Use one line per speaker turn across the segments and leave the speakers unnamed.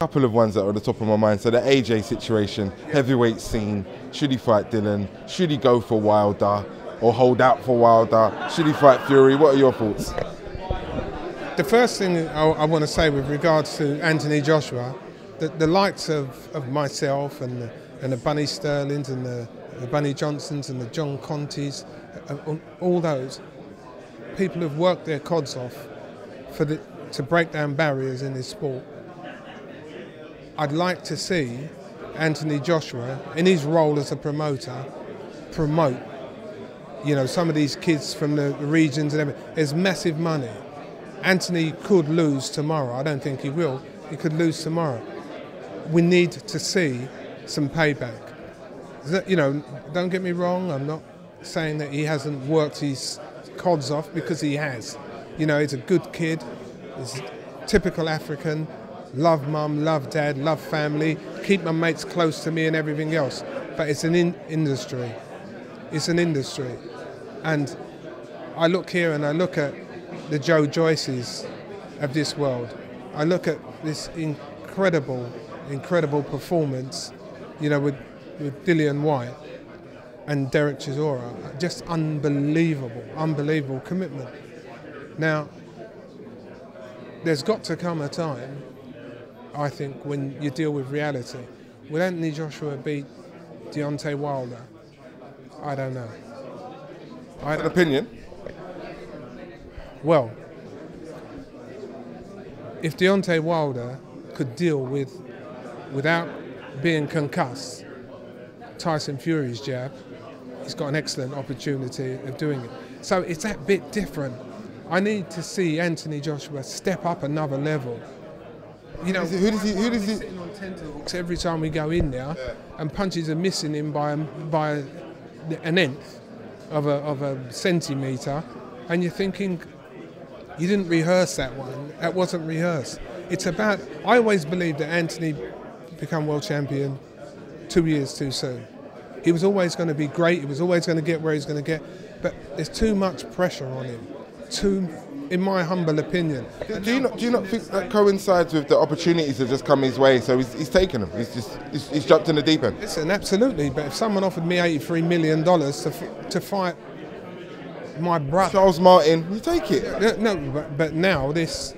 Couple of ones that are at the top of my mind. So the AJ situation, heavyweight scene. Should he fight Dillian? Should he go for Wilder or hold out for Wilder? Should he fight Fury? What are your thoughts?
The first thing I want to say with regards to Anthony Joshua, the likes of myself and the Bunny Sterlings and the Bunny Johnsons and the John Contes, all those people have worked their cods off to break down barriers in this sport. I'd like to see Anthony Joshua, in his role as a promoter, promote, some of these kids from the regions and everything. There's massive money. Anthony could lose tomorrow. I don't think he will. He could lose tomorrow. We need to see some payback. Don't get me wrong. I'm not saying that he hasn't worked his cods off, because he has. He's a good kid. He's typical African. Love mum, love dad, love family, keep my mates close to me and everything else. But it's an industry. It's an industry. And I look here and I look at the Joe Joyces of this world. I look at this incredible performance, with Dillian Whyte and Derek Chisora. Just unbelievable commitment. Now, there's got to come a time, I think, when you deal with reality. Will Anthony Joshua beat Deontay Wilder? I don't know.
An opinion?
Well, if Deontay Wilder could deal without being concussed, Tyson Fury's jab, he's got an excellent opportunity of doing it. So it's that bit different. I need to see Anthony Joshua step up another level. Who does he sitting on tenterhooks every time we go in there, and punches are missing him by an nth of a centimetre, and you're thinking, you didn't rehearse that one. That wasn't rehearsed. It's about. I always believed that Anthony become world champion 2 years too soon. He was always going to be great. He was always going to get where he's going to get, but there's too much pressure on him. In my humble opinion.
Do you not think that coincides with the opportunities that just come his way? So he's taken them. He's jumped in the deep end.
Listen, absolutely. But if someone offered me $83 million to fight my brother,
Charles Martin, you take it.
No, but now this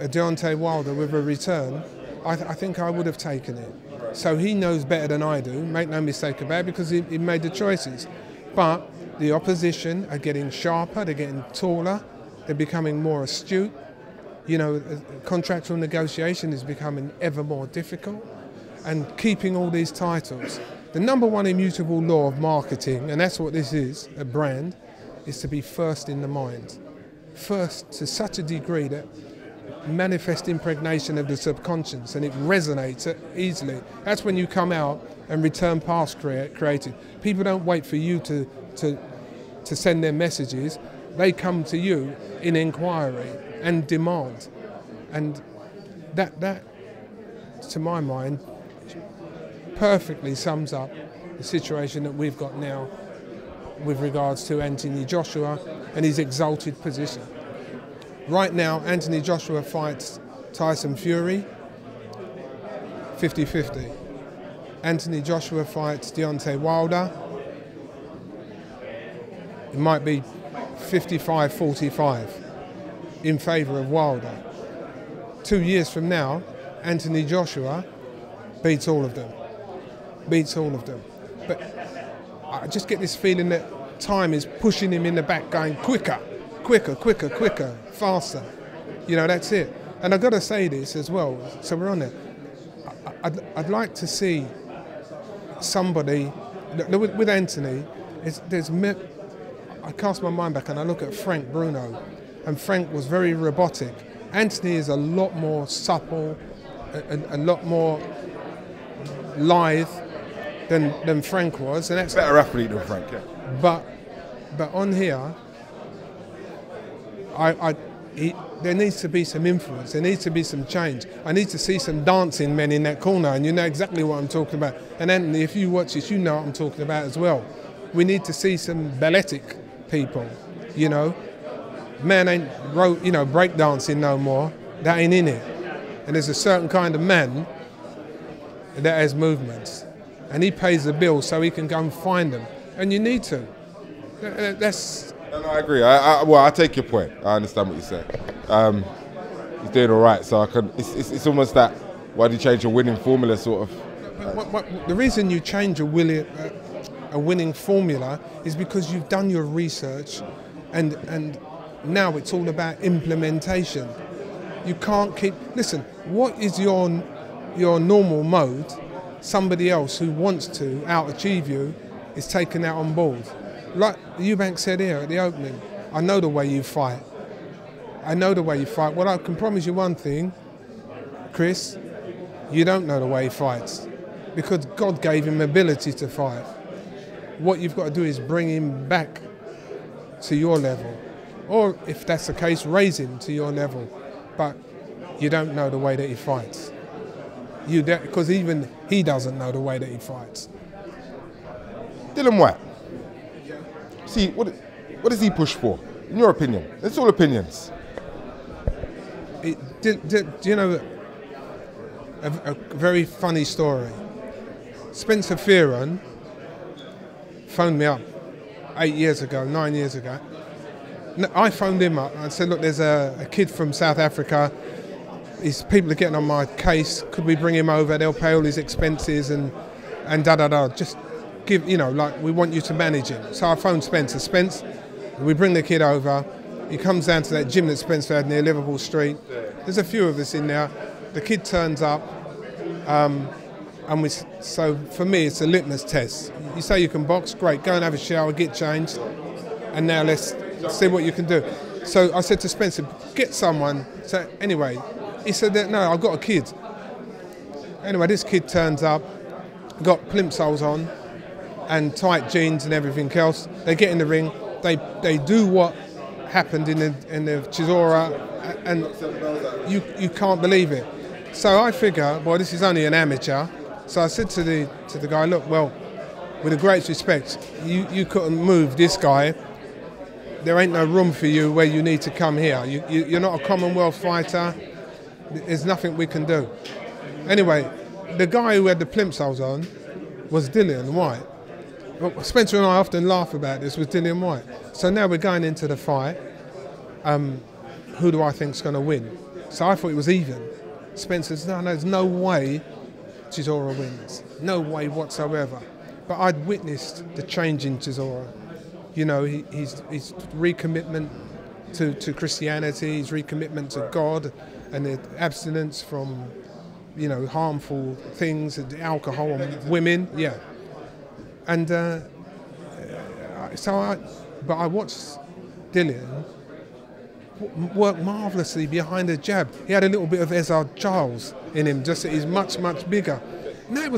Deontay Wilder with a return, I think I would have taken it. So he knows better than I do. Make no mistake about it, because he made the choices. But the opposition are getting sharper. They're getting taller. They're becoming more astute. Contractual negotiation is becoming ever more difficult. And keeping all these titles. The number one immutable law of marketing, and that's what this is, a brand, is to be first in the mind. First to such a degree that manifest impregnation of the subconscious, and it resonates easily. That's when you come out and return past creative. People don't wait for you to send their messages. They come to you in inquiry and demand. And that, to my mind, perfectly sums up the situation that we've got now with regards to Anthony Joshua and his exalted position. Right now, Anthony Joshua fights Tyson Fury 50-50. Anthony Joshua fights Deontay Wilder. It might be 55-45 in favour of Wilder. 2 years from now, Anthony Joshua beats all of them. But I just get this feeling that time is pushing him in the back, going quicker, faster. That's it. And I've got to say this as well, so we're on it. I'd like to see somebody, with Anthony, I cast my mind back and I look at Frank Bruno, and Frank was very robotic. Anthony is a lot more supple, a lot more lithe than Frank was, and that's
better athlete than Frank. Yeah.
But on here, there needs to be some influence. There needs to be some change. I need to see some dancing men in that corner, and you know exactly what I'm talking about. And Anthony, if you watch this, you know what I'm talking about as well. We need to see some balletic people, Man ain't breakdancing no more. That ain't in it. And there's a certain kind of man that has movements. And he pays the bill so he can go and find them. And you need to. That's...
No, I agree. Well, I take your point. I understand what you're saying. He's doing all right, so I can. It's almost that. Why do you change your winning formula, sort of?
The reason you change a winning formula is because you've done your research, and now it's all about implementation. You can't keep. Listen, what is your normal mode? Somebody else who wants to out-achieve you is taking that on board. Like Eubank said here at the opening, I know the way you fight. I know the way you fight. Well, I can promise you one thing, Chris, you don't know the way he fights because God gave him ability to fight. What you've got to do is bring him back to your level. Or if that's the case, raise him to your level. But you don't know the way that he fights. Because even he doesn't know the way that he fights.
Dillian Whyte. See, what does he push for? In your opinion? It's all opinions.
Do you know a very funny story? Spencer Fearon phoned me up 9 years ago. I phoned him up and said, look, there's a kid from South Africa. People are getting on my case. Could we bring him over? They'll pay all his expenses and da-da-da. Just give, like we want you to manage him. So I phoned Spencer. Spence, we bring the kid over. He comes down to that gym that Spencer had near Liverpool Street. There's a few of us in there. The kid turns up. So for me, it's a litmus test. You say you can box, great. Go and have a shower, get changed. And now let's see what you can do. So I said to Spencer, get someone. So anyway, he said that, no, I've got a kid. Anyway, this kid turns up, got plimsolls on and tight jeans and everything else. They get in the ring. They do what happened in the Chisora, and you can't believe it. So I figure, well, this is only an amateur. So I said to the guy, look, well, with the greatest respect, you couldn't move this guy. There ain't no room for you where you need to come here. You're not a Commonwealth fighter. There's nothing we can do. Anyway, the guy who had the plimsolls on was Dillian Whyte. Well, Spencer and I often laugh about this with Dillian Whyte. So now we're going into the fight. Who do I think's going to win? So I thought it was even. Spencer said, no, there's no way Chisora wins. No way whatsoever. But I'd witnessed the change in Chisora. His recommitment to Christianity, his recommitment to God, and the abstinence from, harmful things, alcohol and women. Yeah. And but I watched Dillian work marvellously behind a jab. He had a little bit of Ezard Giles in him, just that he's much, much bigger. No, it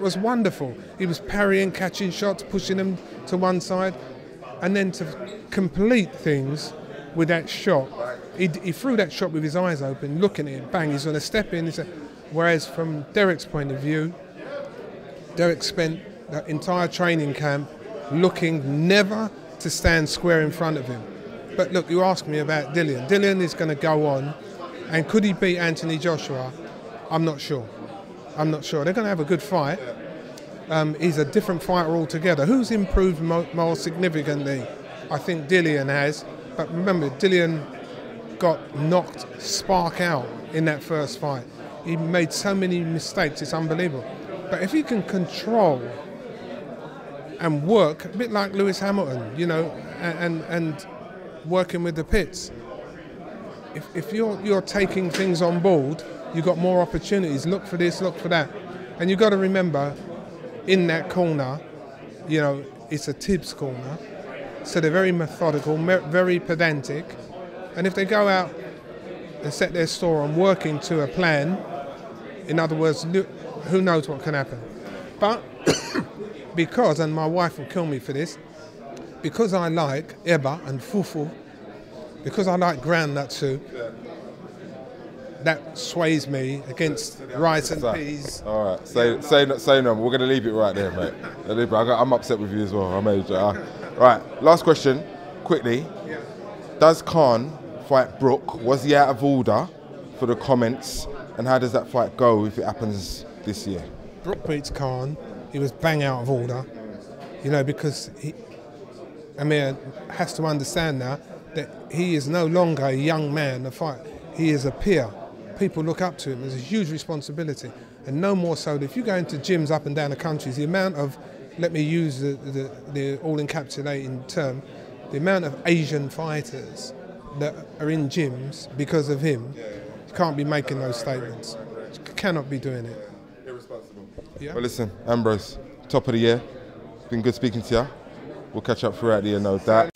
was wonderful. He was parrying, catching shots, pushing them to one side, and then to complete things with that shot. He threw that shot with his eyes open, looking at it, bang, he's going to step in. Whereas from Derek's point of view, Derek spent that entire training camp looking never to stand square in front of him. But look, you asked me about Dillian. Dillian is going to go on, and could he beat Anthony Joshua? I'm not sure. They're going to have a good fight. He's a different fighter altogether. Who's improved more significantly? I think Dillian has. But remember, Dillian got knocked spark out in that first fight. He made so many mistakes, it's unbelievable. But if he can control and work, a bit like Lewis Hamilton, and working with the pits. If you're taking things on board, you've got more opportunities. Look for this, look for that. And you've got to remember, in that corner, it's a Tibbs corner. So they're very methodical, very pedantic. And if they go out and set their store on working to a plan, in other words, who knows what can happen. But because, and my wife will kill me for this, because I like eba and fufu, because I like groundnut soup, that sways me against rice and peas.
All right, say no. We're going to leave it right there, mate. I'm upset with you as well. Right, last question, quickly. Does Khan fight Brook? Was he out of order for the comments And how does that fight go if it happens this year?
Brook beats Khan. He was bang out of order, you know, because Amir has to understand now that he is no longer a young man to fight. He is a peer. People look up to him. There's a huge responsibility. And no more so that if you go into gyms up and down the countries, the amount of, let me use the all-encapsulating term, the amount of Asian fighters that are in gyms because of him, you can't be making those statements. You cannot be doing it.
Irresponsible.
Yeah.
Well, listen, Ambrose, top of the year. Been good speaking to you. We'll catch up throughout the year, no doubt.